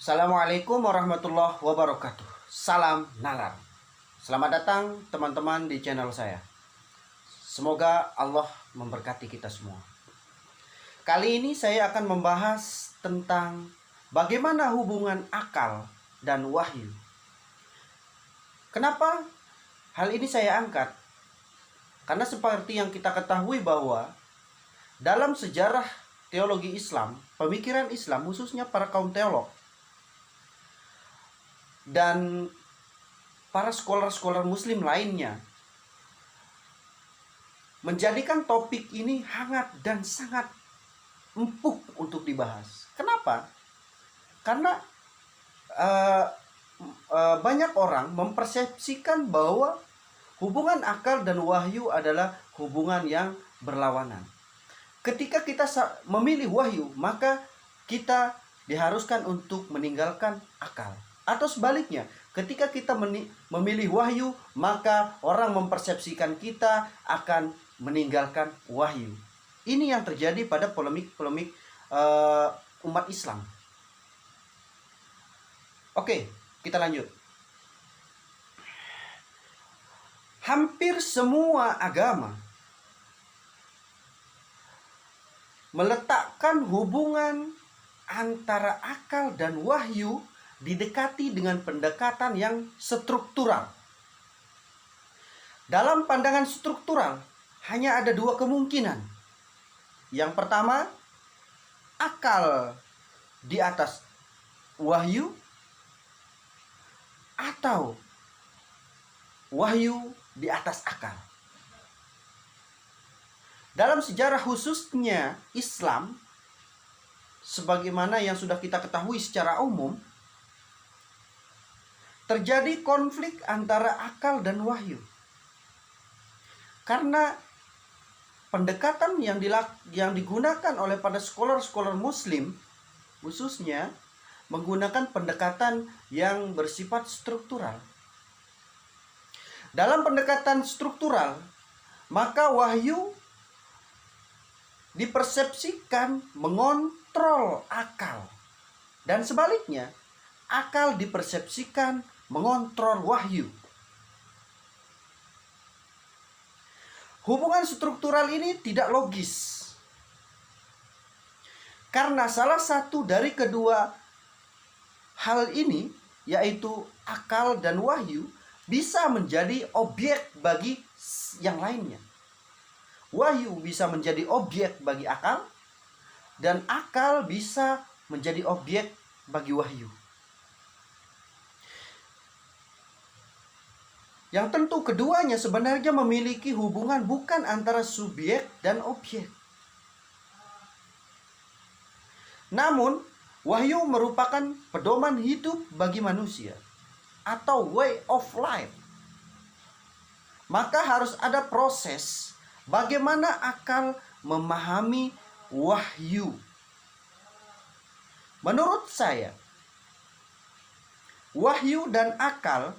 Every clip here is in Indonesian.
Assalamualaikum warahmatullahi wabarakatuh. Salam nalar. Selamat datang teman-teman di channel saya. Semoga Allah memberkati kita semua. Kali ini saya akan membahas tentang bagaimana hubungan akal dan wahyu. Kenapa hal ini saya angkat? Karena seperti yang kita ketahui bahwa dalam sejarah teologi Islam, pemikiran Islam khususnya para kaum teolog dan para scholar-scholar muslim lainnya menjadikan topik ini hangat dan sangat empuk untuk dibahas. Kenapa? Karena banyak orang mempersepsikan bahwa hubungan akal dan wahyu adalah hubungan yang berlawanan. Ketika kita memilih wahyu, maka kita diharuskan untuk meninggalkan akal. Atau sebaliknya, ketika kita memilih wahyu, maka orang mempersepsikan kita akan meninggalkan wahyu. Ini yang terjadi pada polemik-polemik umat Islam. Oke, kita lanjut. Hampir semua agama meletakkan hubungan antara akal dan wahyu didekati dengan pendekatan yang struktural. Dalam pandangan struktural, hanya ada dua kemungkinan. Yang pertama, akal di atas wahyu, atau wahyu di atas akal. Dalam sejarah khususnya Islam, sebagaimana yang sudah kita ketahui secara umum, terjadi konflik antara akal dan wahyu. Karena pendekatan yang digunakan oleh pada scholar-scholar muslim khususnya menggunakan pendekatan yang bersifat struktural. Dalam pendekatan struktural, maka wahyu dipersepsikan mengontrol akal. Dan sebaliknya, akal dipersepsikan mengontrol wahyu. Hubungan struktural ini tidak logis. Karena salah satu dari kedua hal ini, yaitu akal dan wahyu, bisa menjadi objek bagi yang lainnya. Wahyu bisa menjadi objek bagi akal, dan akal bisa menjadi objek bagi wahyu. Yang tentu keduanya sebenarnya memiliki hubungan bukan antara subjek dan objek. Namun, wahyu merupakan pedoman hidup bagi manusia atau way of life. Maka harus ada proses bagaimana akal memahami wahyu. Menurut saya, wahyu dan akal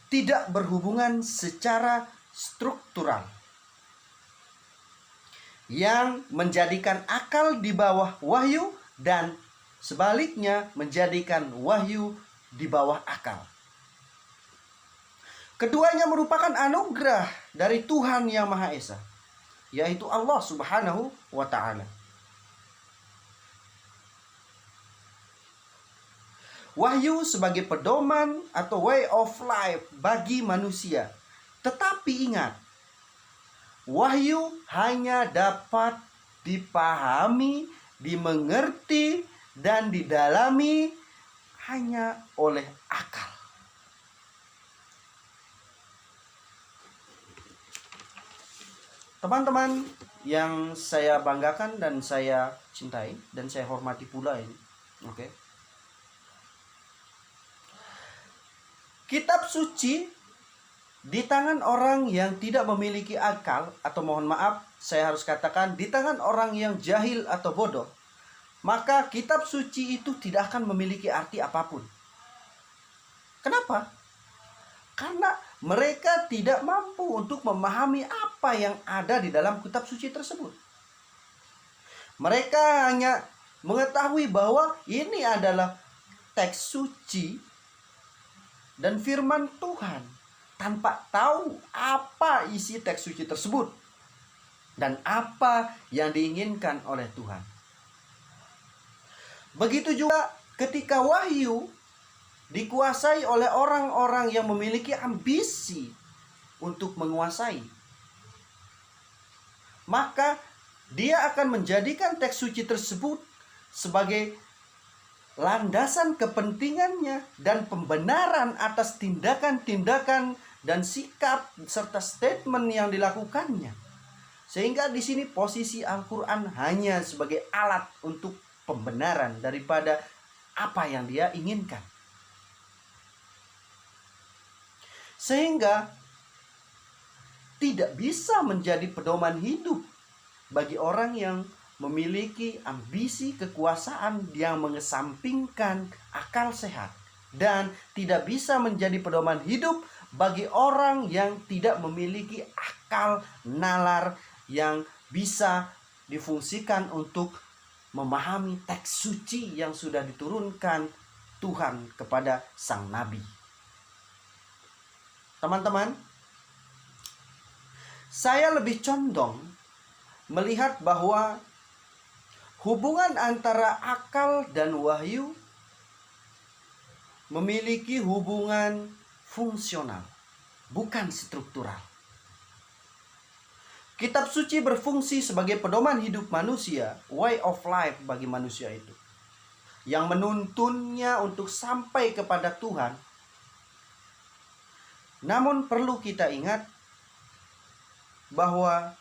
tidak berhubungan secara struktural, yang menjadikan akal di bawah wahyu dan sebaliknya menjadikan wahyu di bawah akal. Keduanya merupakan anugerah dari Tuhan Yang Maha Esa, yaitu Allah Subhanahu wa Ta'ala. Wahyu sebagai pedoman atau way of life bagi manusia. Tetapi ingat, wahyu hanya dapat dipahami, dimengerti, dan didalami hanya oleh akal. Teman-teman yang saya banggakan dan saya cintai dan saya hormati pula ini, oke? Kitab suci di tangan orang yang tidak memiliki akal, atau mohon maaf, saya harus katakan di tangan orang yang jahil atau bodoh, maka kitab suci itu tidak akan memiliki arti apapun. Kenapa? Karena mereka tidak mampu untuk memahami apa yang ada di dalam kitab suci tersebut. Mereka hanya mengetahui bahwa ini adalah teks suci dan firman Tuhan, tanpa tahu apa isi teks suci tersebut dan apa yang diinginkan oleh Tuhan. Begitu juga ketika wahyu dikuasai oleh orang-orang yang memiliki ambisi untuk menguasai, maka dia akan menjadikan teks suci tersebut sebagai landasan kepentingannya dan pembenaran atas tindakan-tindakan dan sikap serta statement yang dilakukannya. Sehingga di sini posisi Al-Quran hanya sebagai alat untuk pembenaran daripada apa yang dia inginkan. Sehingga tidak bisa menjadi pedoman hidup bagi orang yang memiliki ambisi kekuasaan yang mengesampingkan akal sehat, dan tidak bisa menjadi pedoman hidup bagi orang yang tidak memiliki akal nalar yang bisa difungsikan untuk memahami teks suci yang sudah diturunkan Tuhan kepada sang nabi. Teman-teman, saya lebih condong melihat bahwa hubungan antara akal dan wahyu memiliki hubungan fungsional, bukan struktural. Kitab suci berfungsi sebagai pedoman hidup manusia, way of life bagi manusia itu, yang menuntunnya untuk sampai kepada Tuhan. Namun perlu kita ingat bahwa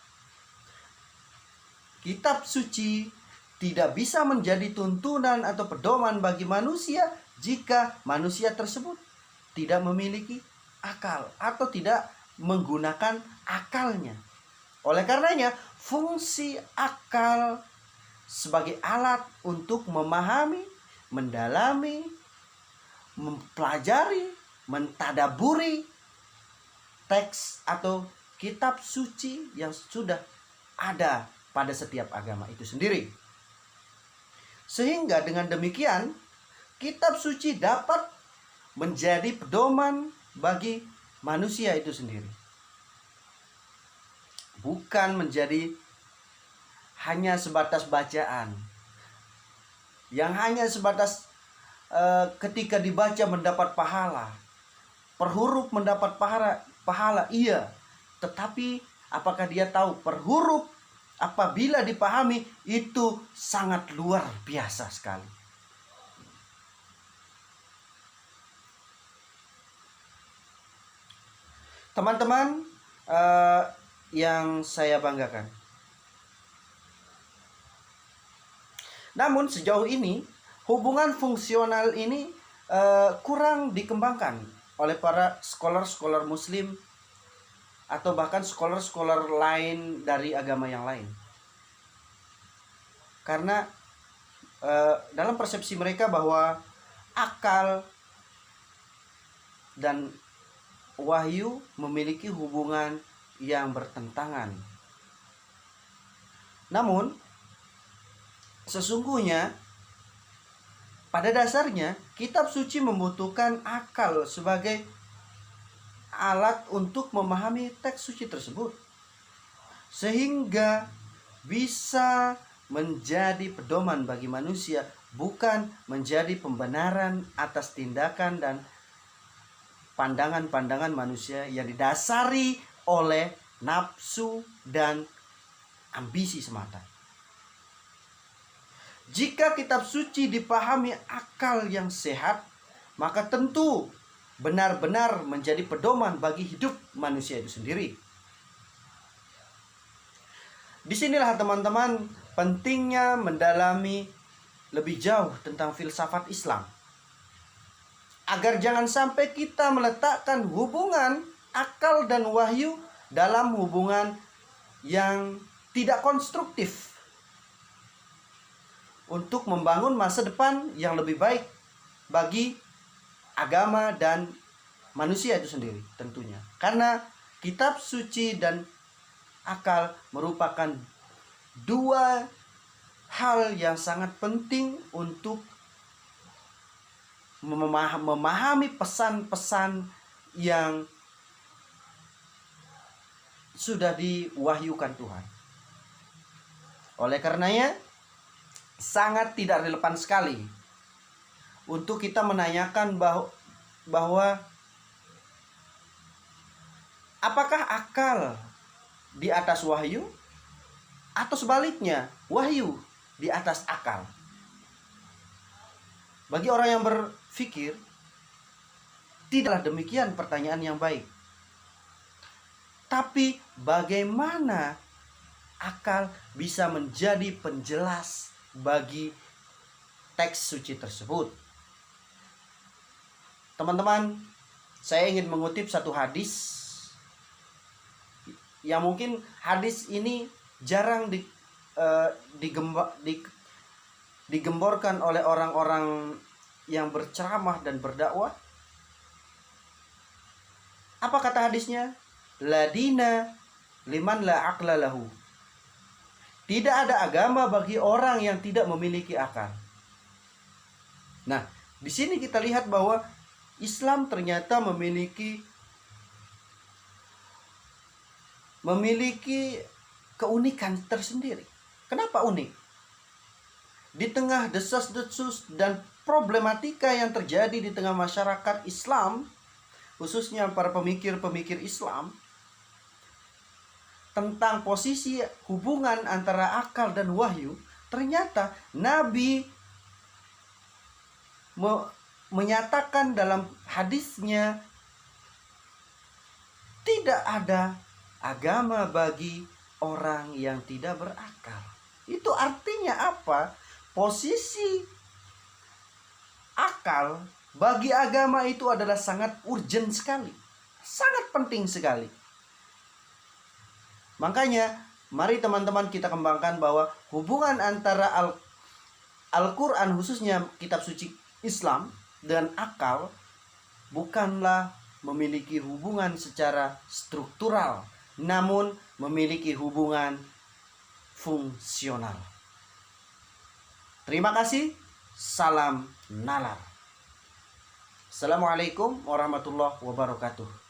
kitab suci tidak bisa menjadi tuntunan atau pedoman bagi manusia jika manusia tersebut tidak memiliki akal atau tidak menggunakan akalnya. Oleh karenanya, fungsi akal sebagai alat untuk memahami, mendalami, mempelajari, mentadaburi teks atau kitab suci yang sudah ada pada setiap agama itu sendiri. Sehingga dengan demikian, kitab suci dapat menjadi pedoman bagi manusia itu sendiri. Bukan menjadi hanya sebatas bacaan, yang hanya sebatas ketika dibaca mendapat pahala, per huruf mendapat pahala, iya. Tetapi apakah dia tahu per huruf apabila dipahami itu sangat luar biasa sekali. Teman-teman yang saya banggakan, namun sejauh ini hubungan fungsional ini kurang dikembangkan oleh para scholar-scholar Muslim atau bahkan scholar-scholar lain dari agama yang lain. Karena dalam persepsi mereka bahwa akal dan wahyu memiliki hubungan yang bertentangan. Namun sesungguhnya pada dasarnya kitab suci membutuhkan akal sebagai alat untuk memahami teks suci tersebut, sehingga bisa menjadi pedoman bagi manusia, bukan menjadi pembenaran atas tindakan dan pandangan-pandangan manusia yang didasari oleh nafsu dan ambisi semata. Jika kitab suci dipahami akal yang sehat, maka tentu benar-benar menjadi pedoman bagi hidup manusia itu sendiri. Disinilah teman-teman pentingnya mendalami lebih jauh tentang filsafat Islam, agar jangan sampai kita meletakkan hubungan akal dan wahyu dalam hubungan yang tidak konstruktif untuk membangun masa depan yang lebih baik bagi agama dan manusia itu sendiri tentunya. Karena kitab suci dan akal merupakan dua hal yang sangat penting untuk memahami pesan-pesan yang sudah diwahyukan Tuhan. Oleh karenanya, sangat tidak relevan sekali untuk kita menanyakan bahwa apakah akal di atas wahyu atau sebaliknya, wahyu di atas akal. Bagi orang yang berpikir, tidaklah demikian pertanyaan yang baik. Tapi bagaimana akal bisa menjadi penjelas bagi teks suci tersebut? Teman-teman, saya ingin mengutip satu hadis yang mungkin hadis ini jarang digemborkan oleh orang-orang yang berceramah dan berdakwah. Apa kata hadisnya? La dina liman la aqla lahu. Tidak ada agama bagi orang yang tidak memiliki akal. Nah, di sini kita lihat bahwa Islam ternyata memiliki keunikan tersendiri. Kenapa unik? Di tengah desas-desus dan problematika yang terjadi di tengah masyarakat Islam, khususnya para pemikir-pemikir Islam, tentang posisi hubungan antara akal dan wahyu, ternyata Nabi menyatakan dalam hadisnya, tidak ada agama bagi orang yang tidak berakal. Itu artinya apa? Posisi akal bagi agama itu adalah sangat urgent sekali, sangat penting sekali. Makanya, mari teman-teman kita kembangkan bahwa hubungan antara Al-Quran, khususnya kitab suci Islam, dan akal bukanlah memiliki hubungan secara struktural, namun memiliki hubungan fungsional. Terima kasih. Salam nalar. Assalamualaikum warahmatullahi wabarakatuh.